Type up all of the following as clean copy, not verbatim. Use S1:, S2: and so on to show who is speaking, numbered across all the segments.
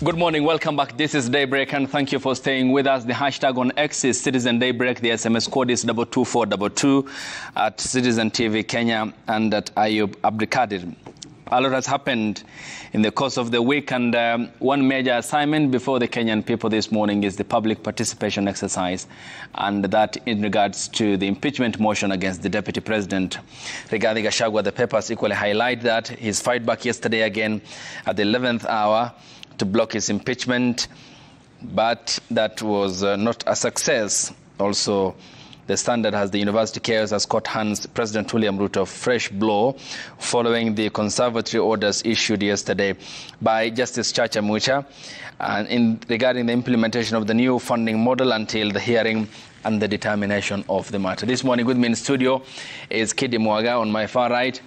S1: Good morning, welcome back. This is Daybreak and thank you for staying with us. The hashtag on X is Citizen Daybreak. The SMS code is 22422 at Citizen TV Kenya and at Ayub Abdikadir. A lot has happened in the course of the week, and one major assignment before the Kenyan people this morning is the public participation exercise, and that in regards to the impeachment motion against the Deputy President, Rigathi Gachagua. The papers equally highlight that his fight back yesterday again at the 11th hour to block his impeachment, but that was not a success. Also, the Standard has the university chaos has caught hands President William Ruto a fresh blow following the conservatory orders issued yesterday by Justice Chacha Mucha regarding the implementation of the new funding model until the hearing and the determination of the matter. This morning with me in studio is Kidi Mwaga on my far right,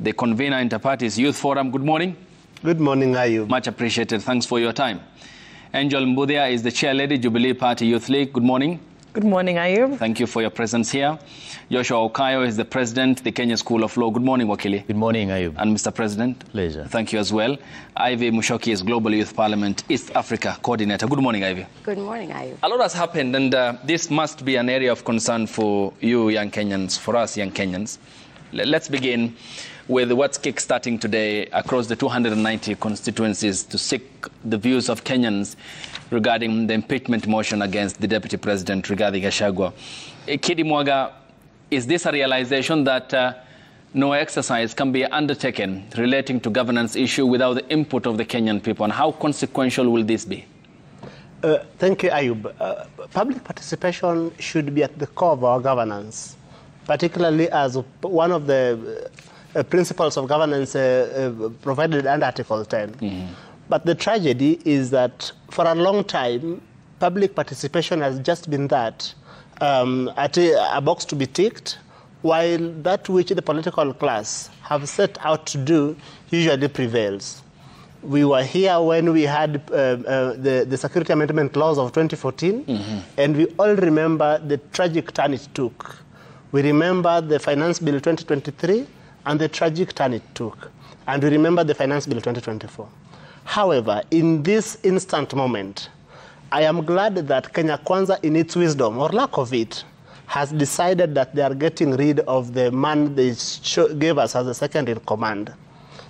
S1: the convener Interparties Youth Forum. Good morning.
S2: Good morning, Ayub.
S1: Much appreciated. Thanks for your time. Angel Mbudia is the chair lady, Jubilee Party Youth League. Good morning.
S3: Good morning, Ayub.
S1: Thank you for your presence here. Joshua Okayo is the president, the Kenya School of Law. Good morning, Wakili.
S4: Good morning, Ayub.
S1: And Mr. President.
S4: Pleasure.
S1: Thank you as well. Ivy Mushoki is Global Youth Parliament East Africa Coordinator. Good morning, Ivy.
S5: Good morning, Ayub.
S1: A lot has happened, and this must be an area of concern for you young Kenyans, for us young Kenyans. Let's begin with what's kick-starting today across the 290 constituencies to seek the views of Kenyans regarding the impeachment motion against the Deputy President, Rigathi Gachagua. Kidi Mwaga, is this a realization that no exercise can be undertaken relating to governance issue without the input of the Kenyan people, and how consequential will this be?
S2: Thank you, Ayub. Public participation should be at the core of our governance, particularly as one of the principles of governance provided under Article 10. Mm-hmm. But the tragedy is that for a long time, public participation has just been that, a box to be ticked, while that which the political class have set out to do usually prevails. We were here when we had the Security Amendment Laws of 2014, mm-hmm. and we all remember the tragic turn it took. We remember the Finance Bill 2023 and the tragic turn it took. And we remember the Finance Bill 2024. However, in this instant moment, I am glad that Kenya Kwanza, in its wisdom, or lack of it, has decided that they are getting rid of the man they gave us as a second in command.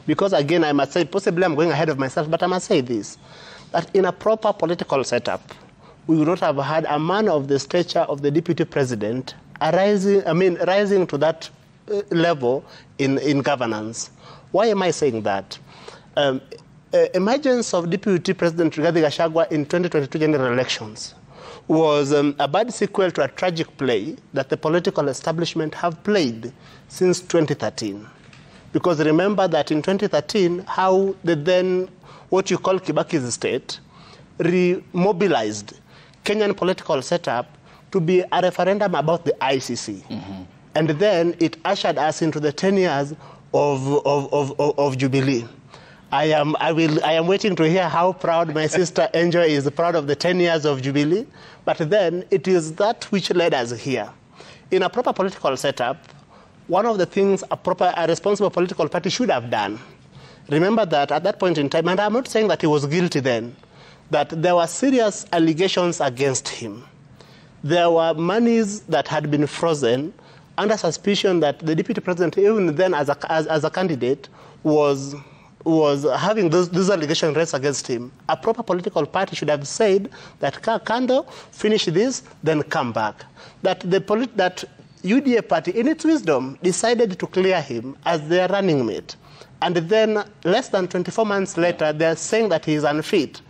S2: Because again, I must say, possibly I'm going ahead of myself, but I must say this, that in a proper political setup, we would not have had a man of the stature of the Deputy President rising to that level in governance. Why am I saying that? Emergence of Deputy President Rigathi Gachagua in 2022 general elections was a bad sequel to a tragic play that the political establishment have played since 2013. Because remember that in 2013, how the then, what you call Kibaki's state, remobilized Kenyan political setup to be a referendum about the ICC. Mm-hmm. And then it ushered us into the 10 years of Jubilee. I am waiting to hear how proud my sister Angel is proud of the 10 years of Jubilee, but then it is that which led us here. In a proper political setup, one of the things a responsible political party should have done, remember that at that point in time, and I'm not saying that he was guilty then, that there were serious allegations against him. There were monies that had been frozen under suspicion that the Deputy President, even then as a candidate, was having those allegations raised against him. A proper political party should have said that Kando, finish this, then come back. That UDA party, in its wisdom, decided to clear him as their running mate. And then, less than 24 months later, they're saying that he is unfit.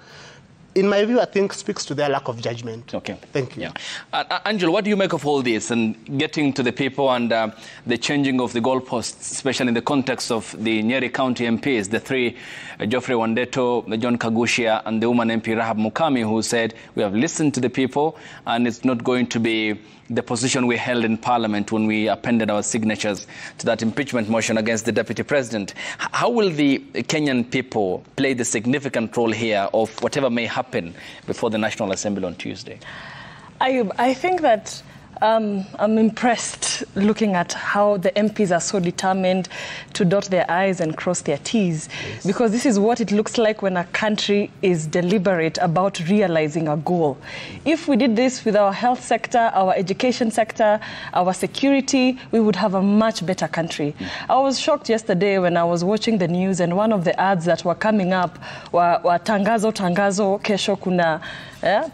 S2: In my view, I think speaks to their lack of judgment.
S1: Okay.
S2: Thank you.
S1: Yeah. Angel, what do you make of all this and getting to the people and the changing of the goalposts, especially in the context of the Nyeri County MPs, the three, Geoffrey Wandeto, John Kagushia, and the woman MP Rahab Mukami, who said, we have listened to the people and it's not going to be the position we held in Parliament when we appended our signatures to that impeachment motion against the Deputy President. How will the Kenyan people play the significant role here of whatever may happen before the National Assembly on Tuesday?
S3: I think that I'm impressed looking at how the MPs are so determined to dot their I's and cross their T's, yes. Because this is what it looks like when a country is deliberate about realizing a goal. If we did this with our health sector, our education sector, our security, we would have a much better country. I was shocked yesterday when I was watching the news, and one of the ads that were coming up were tangazo, kesho kuna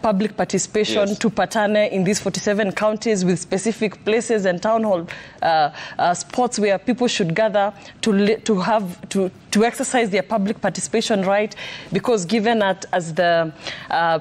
S3: public participation, yes. Tupatane in these 47 counties with specific places and town hall spots where people should gather to exercise their public participation right, because given that as the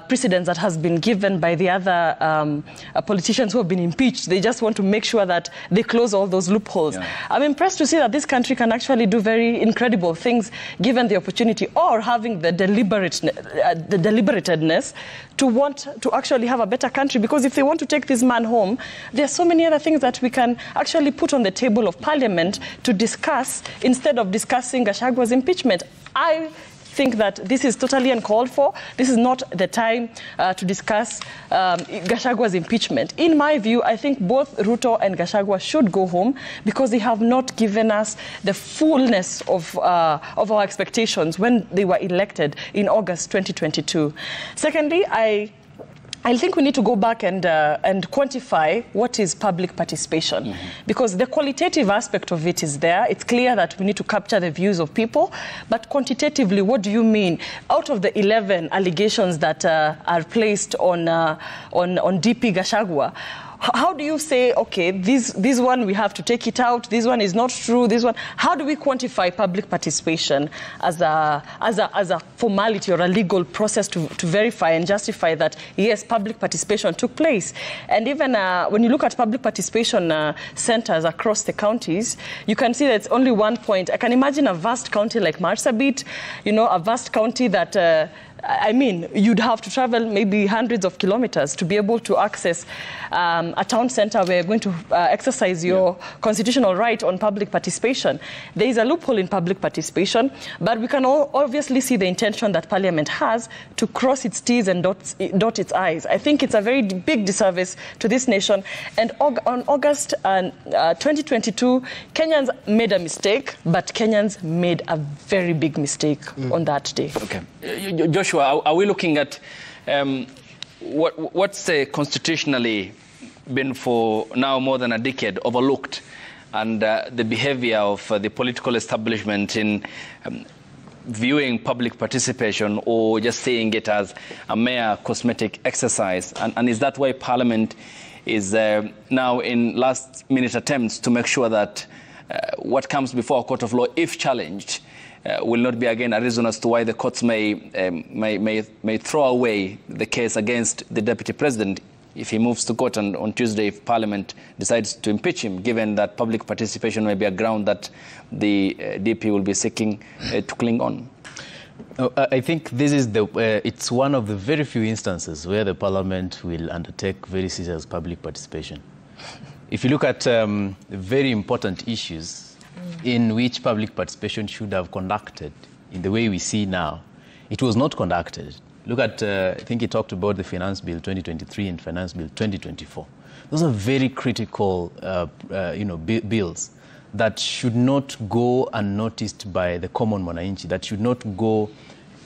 S3: precedence that has been given by the other politicians who have been impeached, they just want to make sure that they close all those loopholes. Yeah. I'm impressed to see that this country can actually do very incredible things given the opportunity, or having the deliberatedness to want to actually have a better country. Because if they want to take this man home, there are so many other things that we can actually put on the table of Parliament to discuss instead of discussing Gachagua's impeachment. I think that this is totally uncalled for. This is not the time to discuss Gachagua's impeachment. In my view, I think both Ruto and Gachagua should go home because they have not given us the fullness of our expectations when they were elected in August 2022. Secondly, I think we need to go back and quantify what is public participation, because the qualitative aspect of it is there. It's clear that we need to capture the views of people, but quantitatively, what do you mean? Out of the 11 allegations that are placed on DP Gachagua, how do you say, okay, this one we have to take it out, this one is not true, this one? How do we quantify public participation as a formality or a legal process to verify and justify that, yes, public participation took place? And even when you look at public participation centers across the counties, you can see that it's only 1 point. I can imagine a vast county like Marsabit, a vast county that I mean, you'd have to travel maybe hundreds of kilometers to be able to access a town center where you're going to exercise your constitutional right on public participation. There is a loophole in public participation, but we can all obviously see the intention that Parliament has to cross its T's and dot its I's. I think it's a very big disservice to this nation. And on August 2022, Kenyans made a mistake, but Kenyans made a very big mistake on that day.
S1: Okay. Joshua, are we looking at what's constitutionally been for now more than a decade overlooked, and the behavior of the political establishment in viewing public participation or just seeing it as a mere cosmetic exercise? And is that why Parliament is now in last-minute attempts to make sure that what comes before a court of law, if challenged, will not be again a reason as to why the courts may throw away the case against the deputy president if he moves to court on Tuesday, if Parliament decides to impeach him, given that public participation may be a ground that the DP will be seeking to cling on?
S4: I think this is it's one of the very few instances where the Parliament will undertake very serious public participation. If you look at very important issues in which public participation should have conducted in the way we see now, it was not conducted. Look at, I think he talked about the Finance Bill 2023 and Finance Bill 2024. Those are very critical, bills that should not go unnoticed by the common mwananchi, that should not go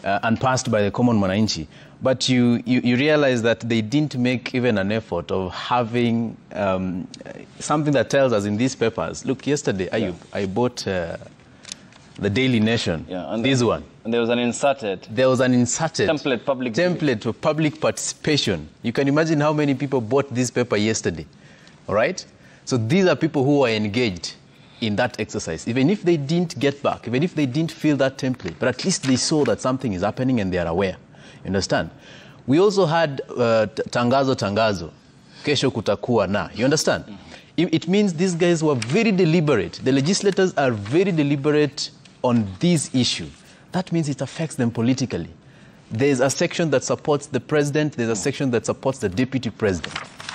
S4: unpassed by the common mwananchi. But you realize that they didn't make even an effort of having something that tells us in these papers. Look, yesterday, Ayub, I bought the Daily Nation, and this one.
S1: And there was an inserted
S4: template of public participation. You can imagine how many people bought this paper yesterday, all right? So these are people who are engaged in that exercise, even if they didn't get back, even if they didn't fill that template, but at least they saw that something is happening and they are aware. You understand? We also had tangazo, kesho kutakuwa na. You understand? It means these guys were very deliberate. The legislators are very deliberate on this issue. That means it affects them politically. There's a section that supports the president, there's a section that supports the deputy president.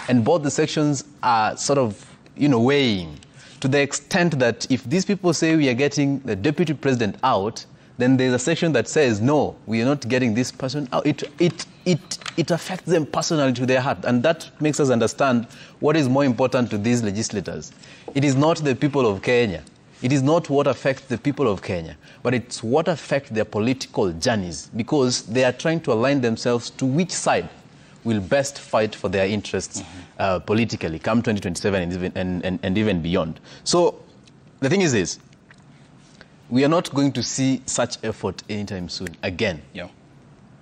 S4: And both the sections are sort of, weighing to the extent that if these people say we are getting the deputy president out, then there's a section that says, no, we are not getting this person out. It affects them personally to their heart. And that makes us understand what is more important to these legislators. It is not the people of Kenya. It is not what affects the people of Kenya, but it's what affects their political journeys, because they are trying to align themselves to which side will best fight for their interests politically come 2027 and even beyond. So the thing is this, we are not going to see such effort anytime soon again,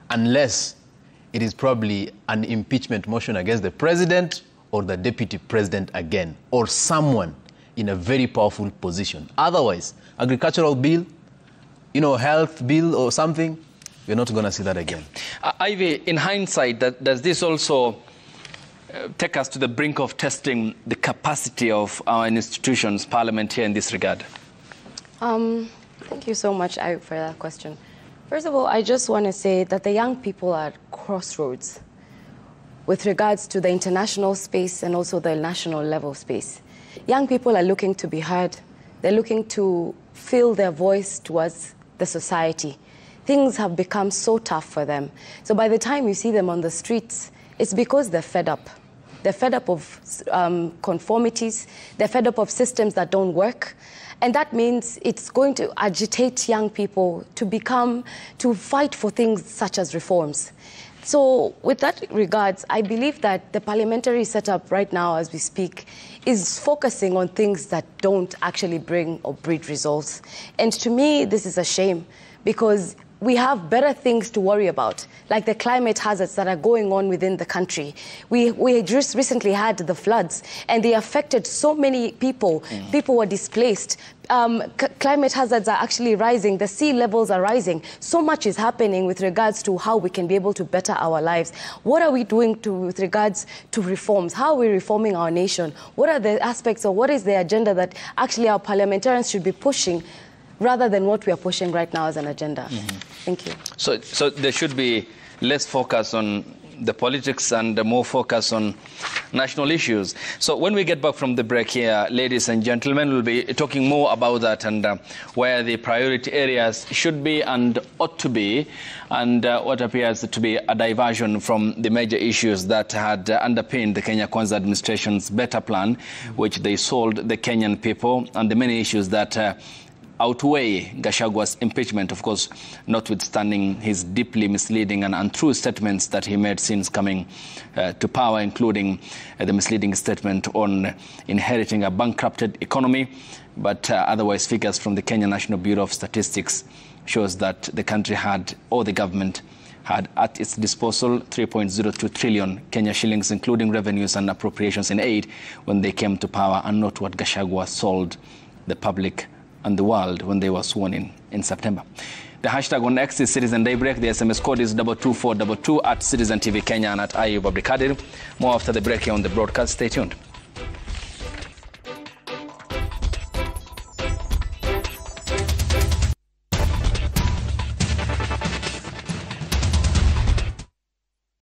S4: unless it is probably an impeachment motion against the president or the deputy president again, or someone in a very powerful position. Otherwise, agricultural bill, health bill or something, we're not going to see that again.
S1: Ivy, in hindsight, does this also take us to the brink of testing the capacity of our institutions, Parliament here in this regard?
S5: Thank you so much, Ivy, for that question. First of all, I just want to say that the young people are at crossroads with regards to the international space and also the national level space. Young people are looking to be heard. They're looking to feel their voice towards the society. Things have become so tough for them. So by the time you see them on the streets, it's because they're fed up. They're fed up of conformities. They're fed up of systems that don't work. And that means it's going to agitate young people to fight for things such as reforms. So with that regards, I believe that the parliamentary setup right now as we speak is focusing on things that don't actually bring or breed results. And to me, this is a shame, because we have better things to worry about, like the climate hazards that are going on within the country. We just recently had the floods, and they affected so many people. People were displaced. Climate hazards are actually rising. The sea levels are rising. So much is happening with regards to how we can be able to better our lives. What are we doing with regards to reforms? How are we reforming our nation? What are the aspects, or what is the agenda that actually our parliamentarians should be pushing, rather than what we are pushing right now as an agenda? Thank you.
S1: So there should be less focus on the politics and more focus on national issues. So when we get back from the break here, ladies and gentlemen, we'll be talking more about that and where the priority areas should be and ought to be, and what appears to be a diversion from the major issues that had underpinned the Kenya Kwanza administration's better plan, which they sold the Kenyan people, and the many issues that outweigh Gachagua's impeachment, of course, notwithstanding his deeply misleading and untrue statements that he made since coming to power, including the misleading statement on inheriting a bankrupted economy. But otherwise, figures from the Kenya National Bureau of Statistics shows that the country had, or the government had at its disposal 3.02 trillion Kenya shillings, including revenues and appropriations in aid, when they came to power, and not what Gachagua sold the public and the world when they were sworn in September. The hashtag on X is Citizen Daybreak. The SMS code is 22422 at Citizen TV Kenya and at Ayub Abdikadir. More after the break here on the broadcast. Stay tuned.